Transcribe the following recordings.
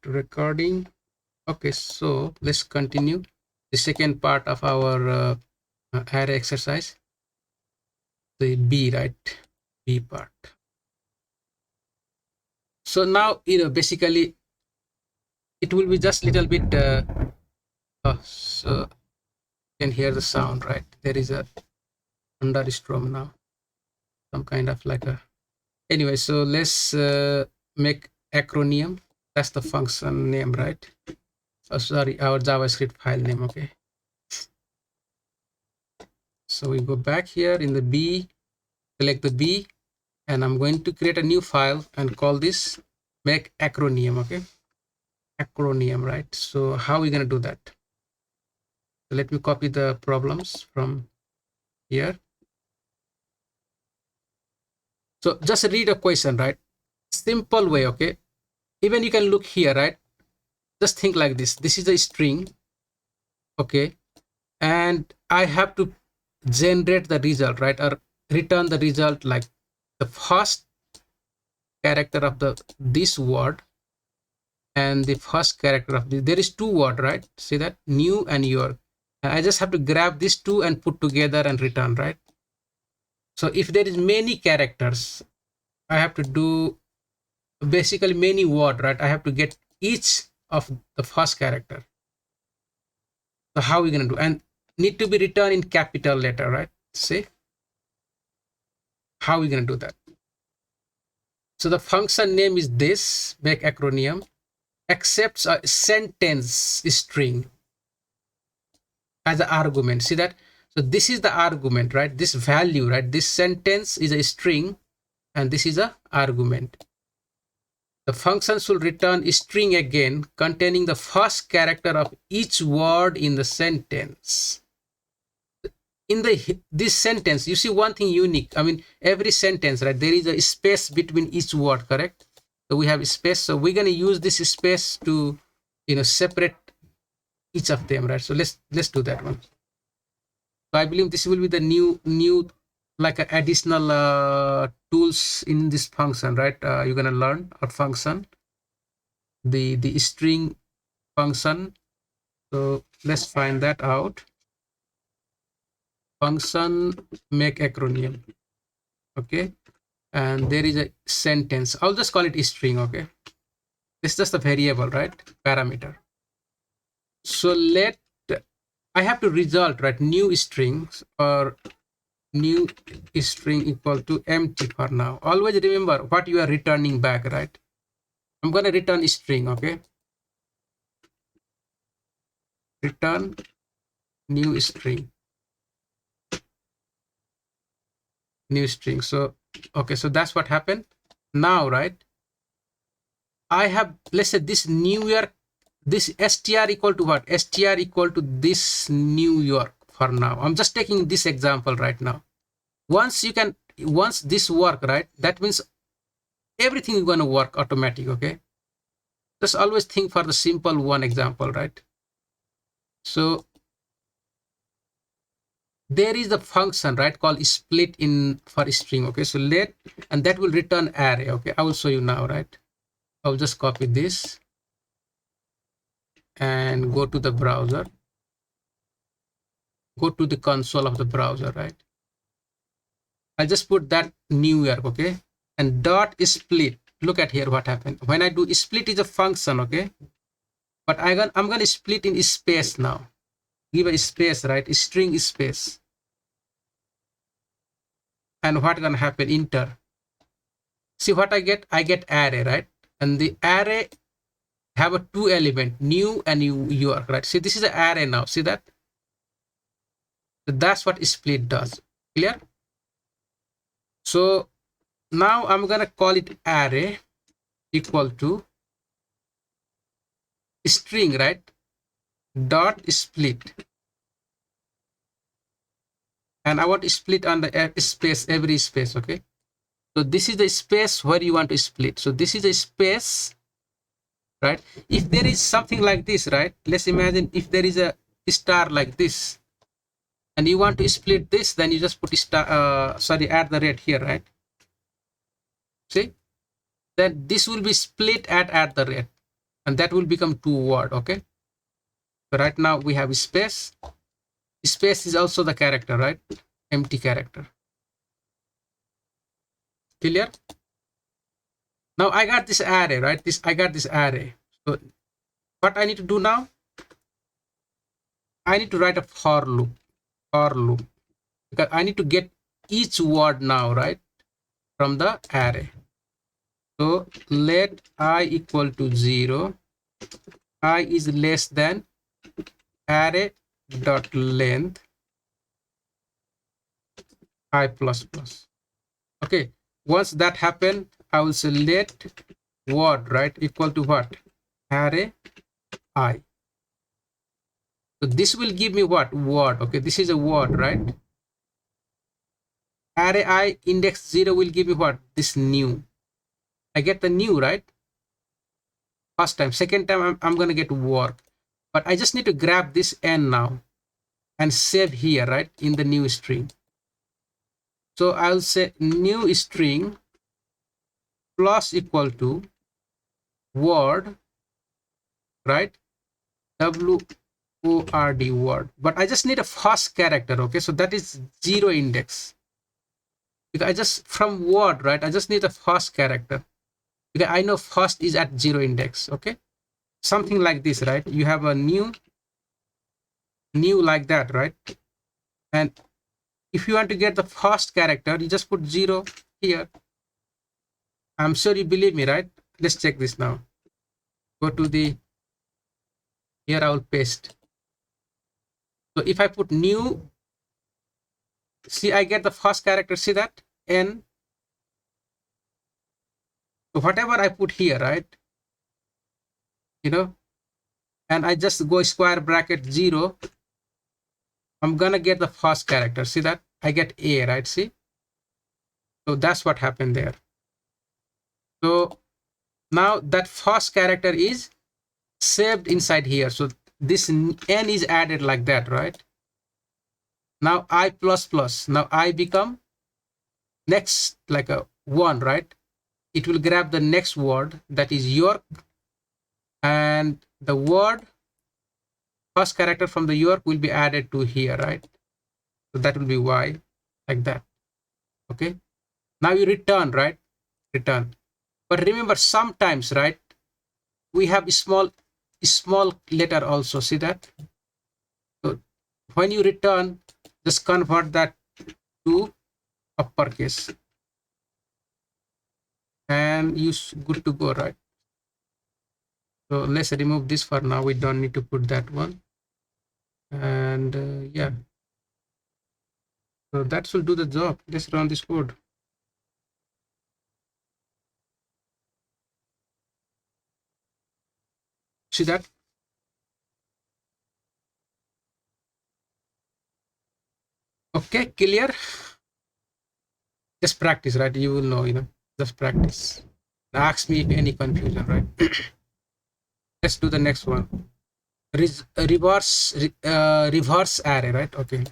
to recording. Okay, so let's continue the second part of our array exercise, the B, right? B part. So now, basically it will be just little bit so you can hear the sound, right? There is a thunderstorm now, some kind of like a, anyway, so let's make acronym. That's the function name, right? Oh, sorry, our JavaScript file name. Okay, so we go back here in the B, select the B, and I'm going to create a new file and call this make acronym. Okay, acronym, right? So how are we going to do that? So let me copy the problems from here. So just read a question, right? Simple way. Okay, even you can look here, right? Just think like this. This is a string. Okay, and I have to generate the result, right? Or return the result like the first character of this word and the first character of there is two word, right? See that, new and your, and I just have to grab these two and put together and return, right? So if there is many characters, I have to do basically many word, right? I have to get each of the first character. So how are we going to do? And need to be written in capital letter, right? See how are we going to do that? So the function name is this make acronym, accepts a sentence string as an argument. See that? So this is the argument, right? This value, right? This sentence is a string and this is a argument. The function should return a string again containing the first character of each word in the sentence. In this sentence, you see one thing unique. I mean, every sentence, right? There is a space between each word, correct? So we have a space. So we're going to use this space to, separate each of them, right? So let's do that one. So I believe this will be the new like additional tools in this function, right? You're gonna learn our function, the string function. So let's find that out. Function make acronym. Okay, and there is a sentence. I'll just call it string. Okay, it's just a variable, right? Parameter. So I have to result, right? New strings or new string equal to empty for now. Always remember what you are returning back, right? I'm going to return a string. Okay, return new string. So okay, so that's what happened now, right? I have, let's say, this New York, this str equal to what? Str equal to this New York for now. I'm just taking this example right now. Once this work, right, that means everything is going to work automatic. Okay, just always think for the simple one example, right? So there is a function, right, called split in for string. Okay, so and that will return array. Okay, I will show you now, right? I'll just copy this and go to the browser, go to the console of the browser, right? I just put that New York. Okay, and dot split. Look at here what happened when I do split is a function. Okay, but I'm gonna split in space now. Give a space, right? String space. And what gonna happen? Enter. See what I get? I get array, right? And the array have a two element, new and York, right? See, this is an array now. See that? So that's what split does. Clear? So now I'm gonna call it array equal to string, right? Dot split. And I want to split on the space, every space. Okay, so this is the space where you want to split. So this is a space, right? If there is something like this, right, let's imagine if there is a star like this and you want to split this, then you just put a star, add the rate here, right? See, then this will be split at the rate. and that will become 2 word. Okay, so right now we have space. Space is also the character, right? Empty character. Clear? Now I got this array, right? I got this array. So what I need to do now, I need to write a for loop. For loop, because I need to get each word now, right, from the array. So let I equal to 0. I is less than array dot length I plus plus. Okay, once that happened, I will say let word, right, equal to what? Array I. So this will give me what? Word. Okay, this is a word, right? Array I index 0 will give me what? This new. I get the new, right? First time. Second time I'm gonna get work. But I just need to grab this n now and save here, right, in the new string. So I'll say new string plus equal to word, right? WORD word. But I just need a first character, okay? So that is 0 index. Because I just from word, right? I just need a first character. Because I know first is at 0 index, okay? Something like this, right? You have a new like that, right? And if you want to get the first character, you just put 0 here. I'm sure you believe me, right? Let's check this now. Go to the, here I will paste. So if I put new, see, I get the first character, see that? N. So whatever I put here, right? You know, and I just go square bracket 0, I'm gonna get the first character. See that? I get A, right? See? So that's what happened there. So now that first character is saved inside here. So this n is added like that, right? Now I plus plus. Now I become next like a 1, right? It will grab the next word, that is York, and the word first character from the York will be added to here, right? So that will be Y, like that. Okay. Now you return, right? Return. But remember, sometimes, right, we have a small letter also. See that? So when you return, just convert that to uppercase, and you good to go, right? So let's remove this for now. We don't need to put that one. And yeah, so that should do the job. Let's run this code. See that? Okay, clear. Just practice, right? You will know, just practice. Ask me if any confusion, right? Let's do the next one. Reverse array, right? Okay.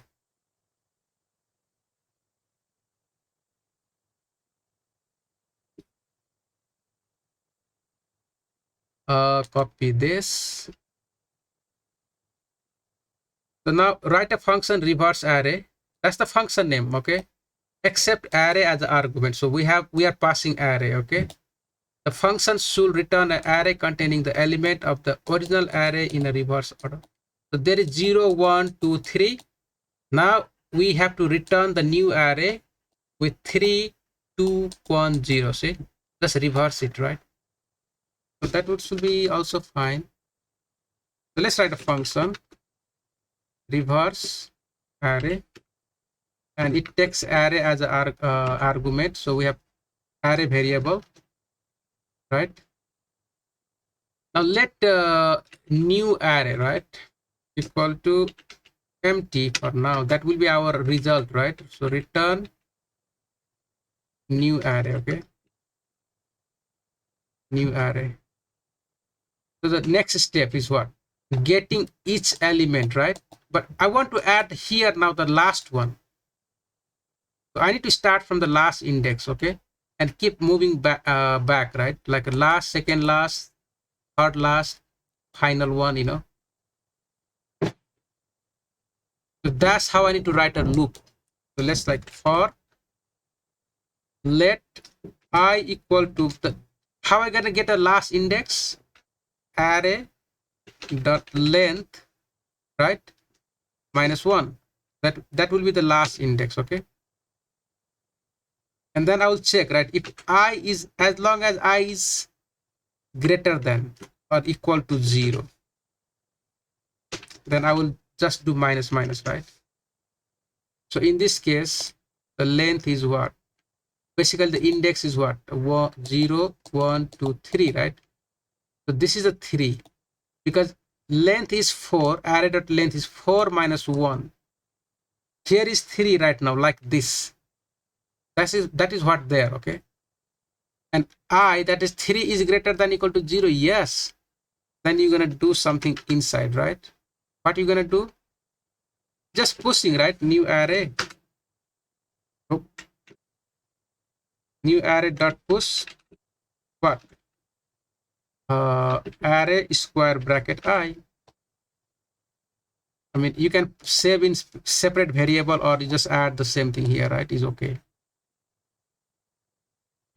Copy this. So now write a function reverse array. That's the function name, okay? Accept array as an argument. So we are passing array, okay? The function should return an array containing the element of the original array in a reverse order. So there is 0, 1, 2, 3. Now we have to return the new array with 3, 2, 1, 0. See, just reverse it, right? So that should be also fine. So let's write a function reverse array, and it takes array as an argument. So we have array variable, right? Now let new array, right, equal to empty for now. That will be our result, right? So return new array, okay? New array. So the next step is what? Getting each element, right? But I want to add here now the last one. So I need to start from the last index, okay? And keep moving back, right? Like last, second last, third last, final one, So that's how I need to write a loop. So let's like for let I equal to the, how I gonna get a last index? Array dot length, right? -1. That will be the last index, okay? And then I will check, right? If I is, as long as I is greater than or equal to 0, then I will just do minus minus, right? So in this case, the length is what? Basically, the index is what? 0, 1, 2, 3, right? So this is a 3 because length is 4. Array dot length is 4 minus 1. Here is 3 right now, like this. That is what there, okay? And I, that is 3, is greater than equal to 0. Yes. Then you're gonna do something inside, right? What you gonna do? Just pushing, right? New array. Oh. New array dot push. What? Array square bracket I. I mean, you can save in separate variable or you just add the same thing here, right? Is okay.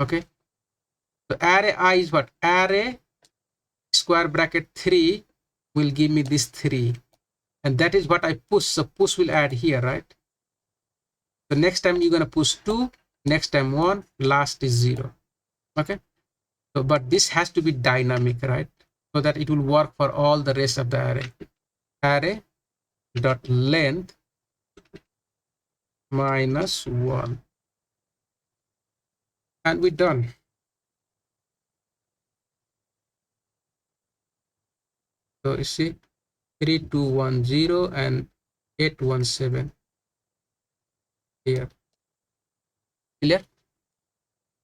Okay. So array I is what? Array square bracket 3 will give me this 3. And that is what I push. So push will add here, right? So next time you're going to push 2, next time 1, last is 0. Okay. So, but this has to be dynamic, right? So that it will work for all the rest of the array. Array dot length -1. And we're done. So you see 3210 and 817 here. Clear?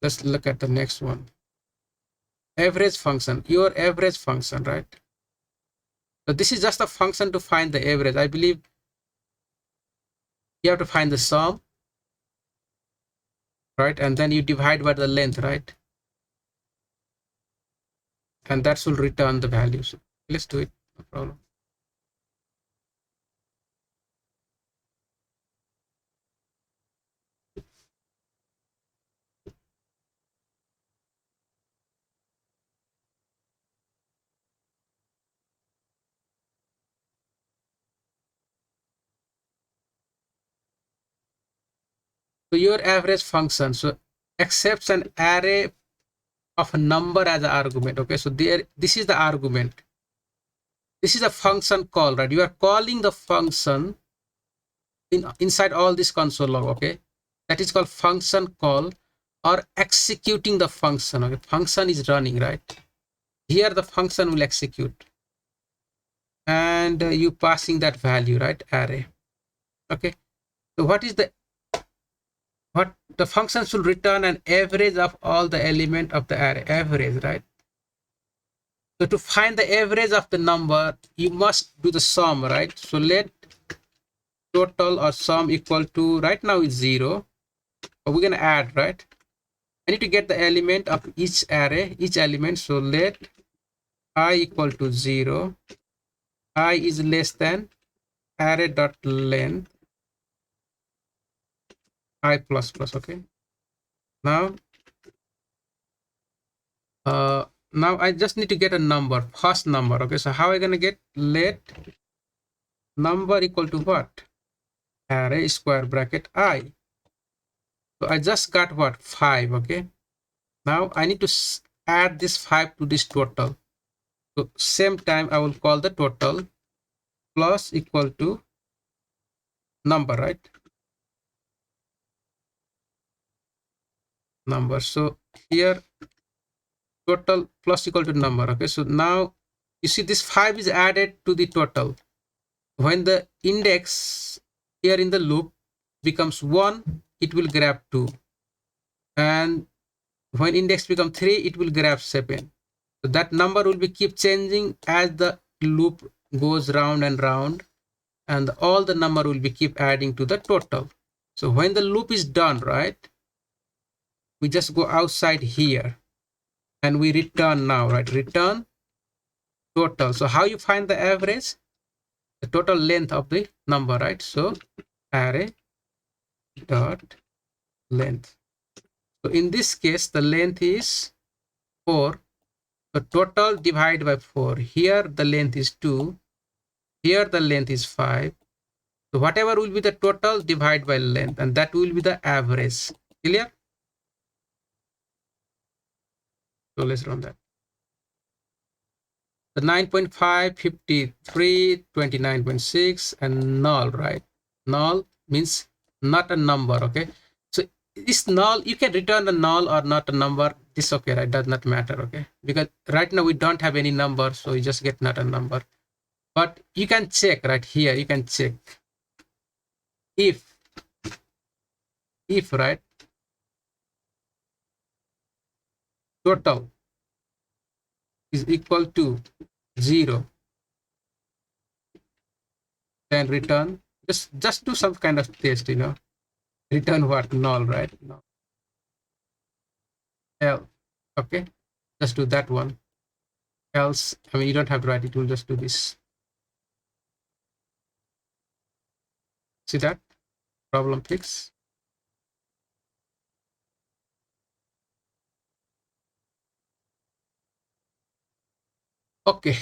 Let's look at the next one. Average function, your average function, right? So this is just a function to find the average. I believe you have to find the sum, right? And then you divide by the length, right? And that should return the values. Let's do it, no problem. So your average function, so accepts an array of a number as an argument. Okay, so there, this is the argument. This is a function call, right? You are calling the function inside all this console log. Okay, that is called function call or executing the function. Okay, function is running, right? Here the function will execute and you passing that value, right? Array. Okay, so what the function should return an average of all the element of the array, average, right? So to find the average of the number, you must do the sum, right? So let total or sum equal to, right now is 0, but we're gonna add, right? I need to get the element of each array, each element. So let I equal to 0, I is less than array dot length I plus plus. Okay, now now I just need to get a number, first number. Okay, so how are I gonna get? Let number equal to what? Array square bracket I. So I just got what? 5. Okay, now I need to add this 5 to this total. So same time I will call the total plus equal to number, right? Number. So here total plus equal to number. Okay, so now you see this 5 is added to the total. When the index here in the loop becomes 1, it will grab 2, and when index becomes 3, it will grab 7. So that number will be keep changing as the loop goes round and round, and all the number will be keep adding to the total. So when the loop is done, right, we just go outside here and we return now, right? Return total. So how you find the average? The total length of the number, right? So array dot length. So in this case, the length is 4. So total divided by 4. Here the length is 2. Here the length is 5. So whatever will be the total divided by length, and that will be the average. Clear? So let's run that. The 9.5, 53, 29.6, and null, right? Null means not a number, okay? So this null, you can return a null or not a number. This okay, right? Does not matter, okay? Because right now we don't have any number, so you just get not a number. But you can check right here. You can check if right, total is equal to 0, then return. Just do some kind of test, return what? Null, right? No. L. Okay, just do that one. Else, I mean, you don't have to write it. Will just do this. See that? Problem fix. Okay.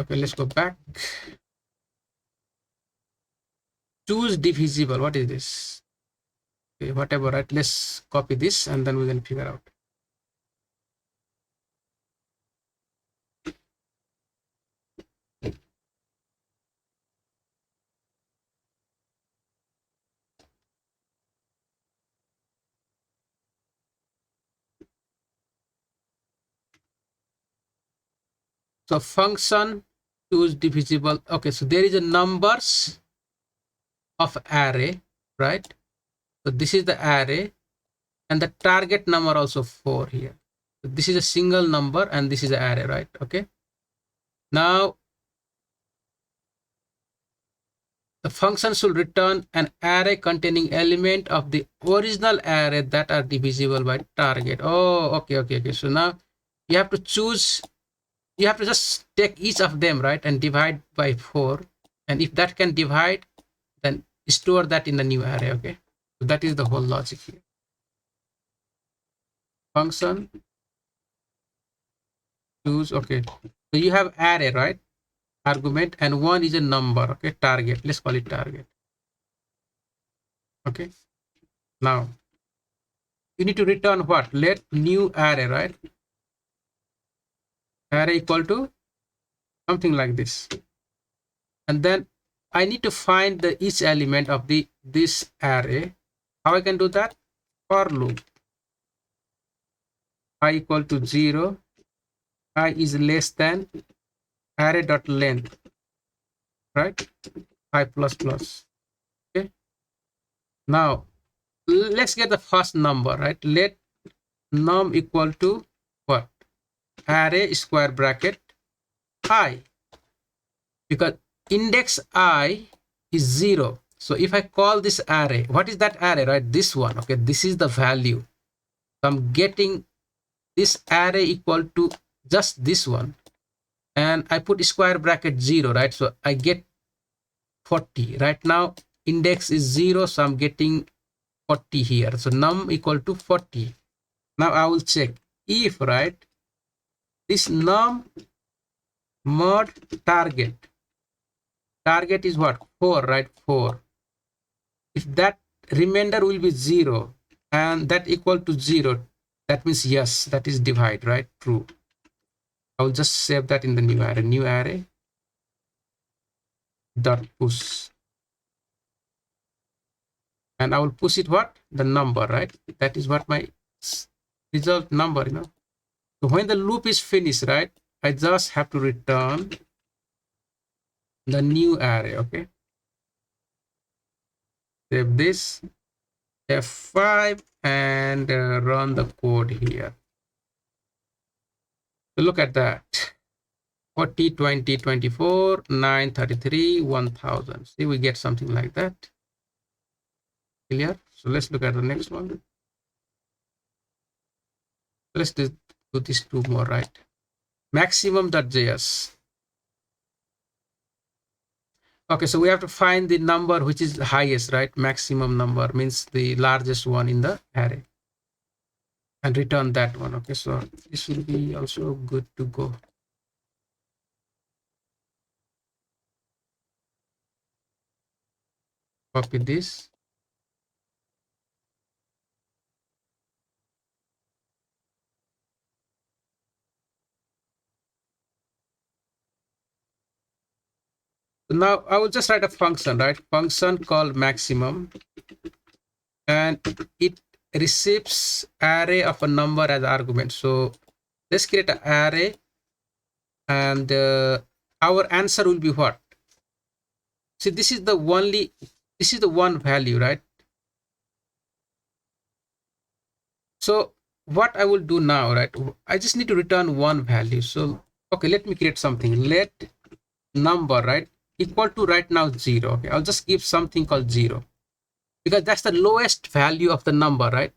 Let's go back. Choose divisible. What is this? Okay, whatever, right? Let's copy this and then we can figure out. So function choose divisible. Okay, so there is a numbers of array, right? So this is the array, and the target number also 4 here. So this is a single number and this is the array, right? Okay. Now the function should return an array containing element of the original array that are divisible by target. Oh, okay. So now you have to choose, you have to just take each of them, right, and divide by 4. And if that can divide, then store that in the new array, okay? So that is the whole logic here. Function choose, okay. So you have array, right? Argument, and one is a number, okay? Target, let's call it target. Okay. Now you need to return what? Let new array, right? Array equal to something like this. And then I need to find the each element of this array. How I can do that? For loop. I equal to 0. I is less than array dot length, right? I plus plus. Okay. Now let's get the first number, right? Let num equal to what? Array square bracket I, because index I is 0. So if I call this array, what is that array, right? This one, okay? This is the value. So I'm getting this array equal to just this one, and I put square bracket 0, right? So I get 40. Right now index is 0, so I'm getting 40 here. So num equal to 40. Now I will check if, right, this num mod target is what? 4, right? 4. If that remainder will be 0 and that equal to 0, that means yes, that is divide, right? True. I will just save that in the new array dot push, and I will push it what? The number, right? That is what my result number, So when the loop is finished, right, I just have to return the new array, okay? Save this, F5, and run the code here. So look at that. 40, 20, 24, 9, 33, 1000. See, we get something like that. Clear? So let's look at the next one. Let's do this 2 more, right? Maximum.js. Okay, so we have to find the number which is the highest, right? Maximum number means the largest one in the array, and return that one. Okay, so this will be also good to go. Copy this. So now I will just write a function, right? Function called maximum, and it receives array of a number as argument. So let's create an array, and our answer will be what? See, this is the only, this is the one value, right? So what I will do now, right? I just need to return one value. So okay, let me create something. Let number, right, equal to right now 0. Okay, I'll just give something called 0 because that's the lowest value of the number, right?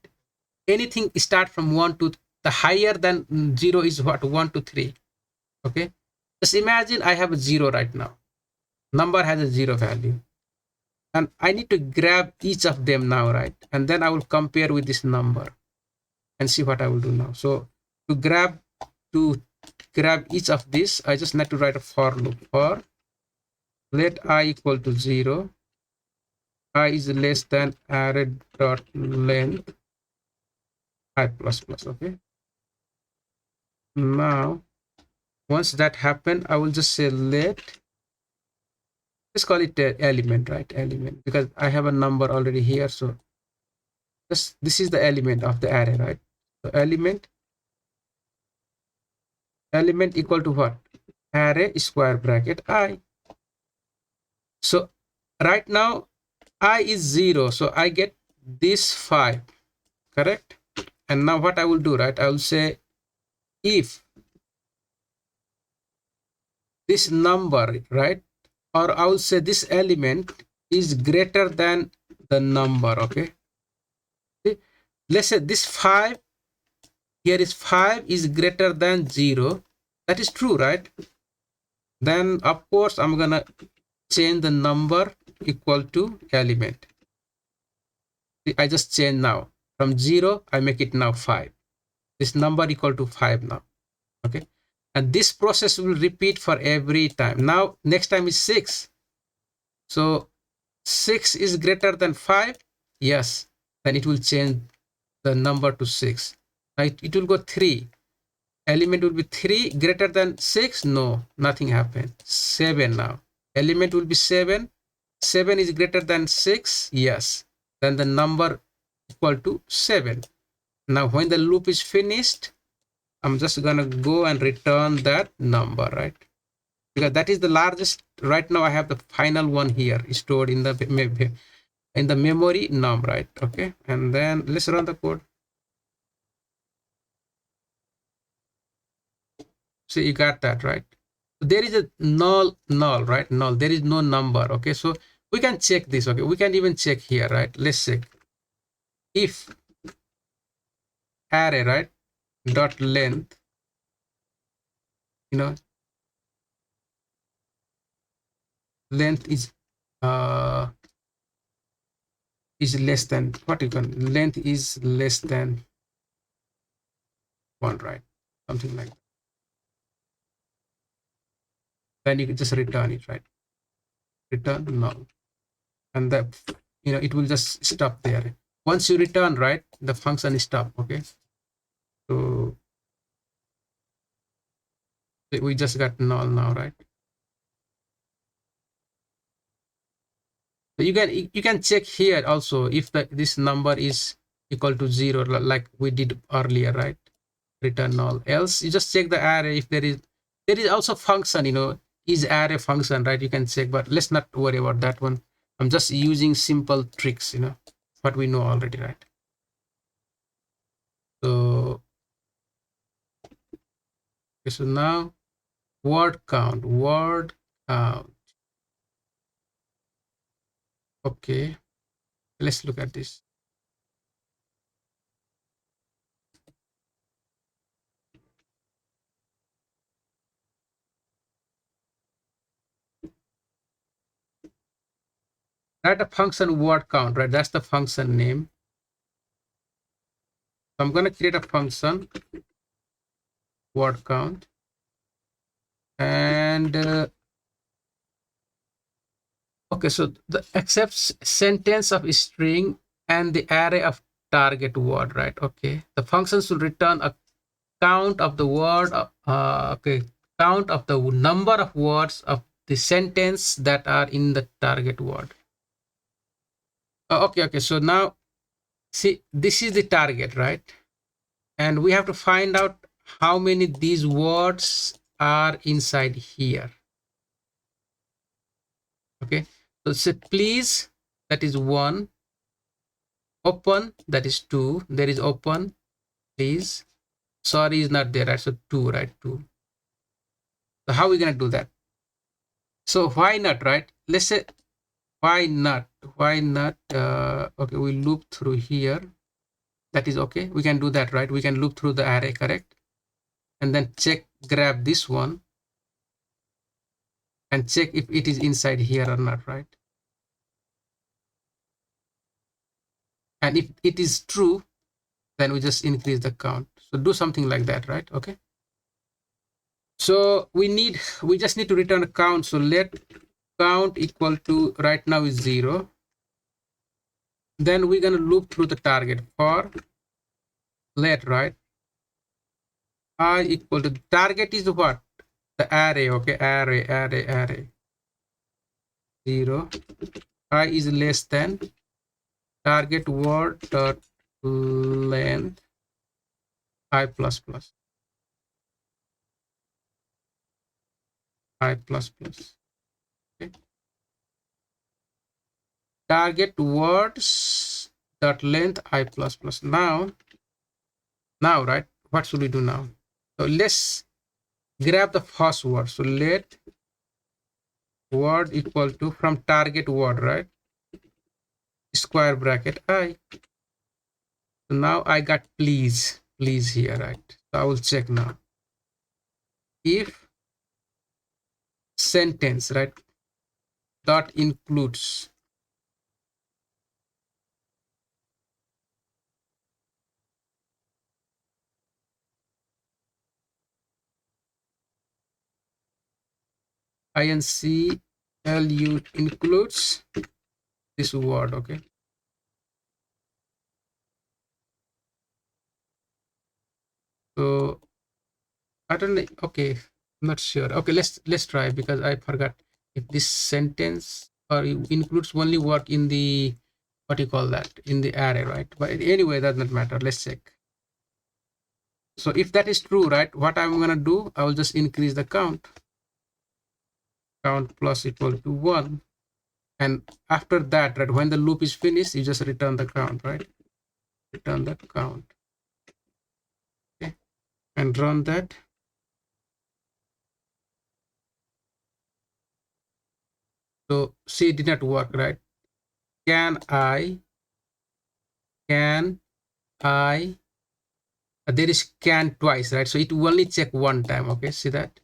Anything start from 1 to the higher than 0 is what? 1 to 3. Okay, just imagine I have a 0 right now. Number has a 0 value, and I need to grab each of them now, right? And then I will compare with this number and see what I will do now. So to grab each of this, I just need to write a for loop. For let I equal to 0, I is less than array dot length I plus plus. Okay, now once that happen, I will just say let, let's call it element, right? Element, because I have a number already here. So this is the element of the array, right? So element equal to what? Array square bracket I. So right now I is 0, so I get this 5, correct? And now what I will do, right? I will say if this number, right, or I will say this element is greater than the number. Okay, see, let's say this 5 here is 5 is greater than 0. That is true, right? Then of course I'm gonna change the number equal to element. See, I just change now from 0, I make it now 5. This number equal to 5 now. Okay, and this process will repeat for every time. Now next time is 6. So 6 is greater than 5. Yes, then it will change the number to 6. Right, it will go 3. Element will be 3 greater than 6. No, nothing happened. 7 now. Element will be 7. 7 is greater than 6. Yes, then the number equal to 7. Now when the loop is finished, I'm just gonna go and return that number, right? Because that is the largest. Right now I have the final one here stored in the memory num, right? Okay, and then let's run the code. So you got that, right? There is a null, right? Null, there is no number. Okay, so we can check this. Okay, we can even check here, right? Let's check if array, right, dot length, you know, length is less than what, you can, length is less than 1, right? Something like that. Then you can just return it, right? Return null, and that, it will just stop there. Once you return, right, the function is stop. Okay, so we just got null now, right? So you can check here also if this number is equal to 0, like we did earlier, right? Return null. Else you just check the array. If there is also function, is array function, right? You can check, but let's not worry about that one. I'm just using simple tricks, what we know already, right? So okay, so now word count. Okay, let's look at this. write a function word count, right? That's the function name. So I'm going to create a function word count, and okay, so the accepts sentence of string and the array of target word, right? Okay, the function should return a count of the word, okay, count of the number of words of the sentence that are in the target word. Okay, so now see, this is the target, right? And we have to find out how many these words are inside here. Okay, so say please, that is 1, open, that is 2, there is open, please, sorry is not there, right? So 2, right? 2. So how are we gonna do that? So why not, right? Let's say why not, okay, we loop through here, that is okay, we can do that, right? We can loop through the array, correct? And then check, grab this one and check if it is inside here or not, right? And if it is true, then we just increase the count. So do something like that, right? Okay, so we just need to return a count. So let count equal to, right now is 0. Then we're going to loop through the target for let, right, I equal to, the target is what, the array. Okay, array 0, I is less than target word dot length I plus plus, okay, target words dot length I plus plus. Now right, what should we do now? So let's grab the first word. So let word equal to, from target word, right, square bracket I. So now I got please here, right? So I will check now if sentence, right, dot includes, include includes this word. Okay, so I don't know, okay, I'm not sure. Okay, let's try, because I forgot if this sentence or includes only work in the, what do you call that, in the array, right? But anyway, that doesn't matter. Let's check. So if that is true, right, what I'm gonna do, I will just increase the count plus equal to 1, and after that, right, when the loop is finished, you just return the count, right? Return the count. Okay, and run that. So see, it did not work, right? Can I there is can twice, right? So it will only check one time. Okay, see that?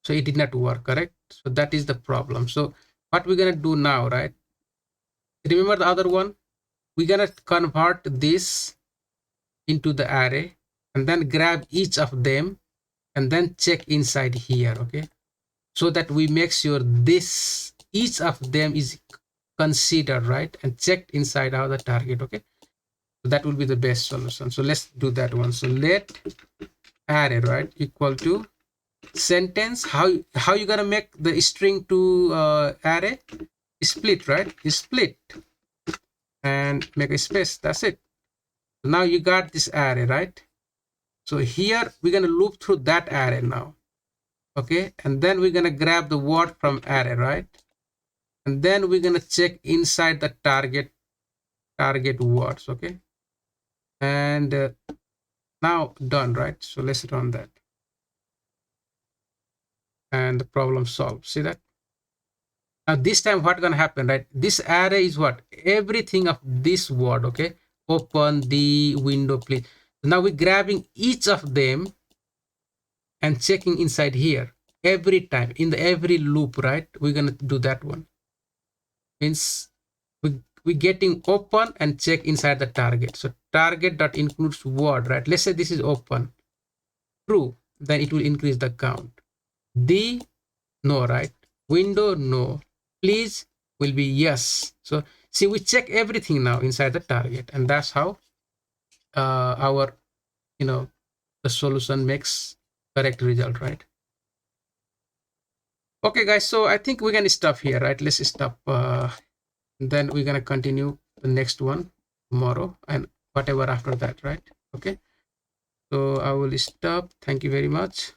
So it did not work, correct? So that is the problem. So what we're gonna do now, right, remember the other one, we're gonna convert this into the array and then grab each of them and then check inside here. Okay, so that we make sure this, each of them is considered, right, and checked inside our the target. Okay, so that will be the best solution. So let's do that one. So let array, right, equal to sentence. How you gonna make the string to array? Split, right? Split and make a space. That's it. So now you got this array, right? So here we're gonna loop through that array now. Okay, and then we're gonna grab the word from array, right? And then we're gonna check inside the target words. Okay, and now done, right? So let's run that, and the problem solved. See that? Now this time what gonna happen, right? This array is what, everything of this word. Okay, open the window, please. Now we're grabbing each of them and checking inside here every time in the every loop, right? We're gonna do that one. means we getting open and check inside the target. So target dot includes word, right? Let's say this is open, true, then it will increase the count. D, no, right? Window, no. Please will be yes. So see, we check everything now inside the target, and that's how our, you know, the solution makes correct result, right? Okay, guys. So I think we're gonna stop here, right? Let's stop. Then we're gonna continue the next one tomorrow and whatever after that, right? Okay. So I will stop. Thank you very much.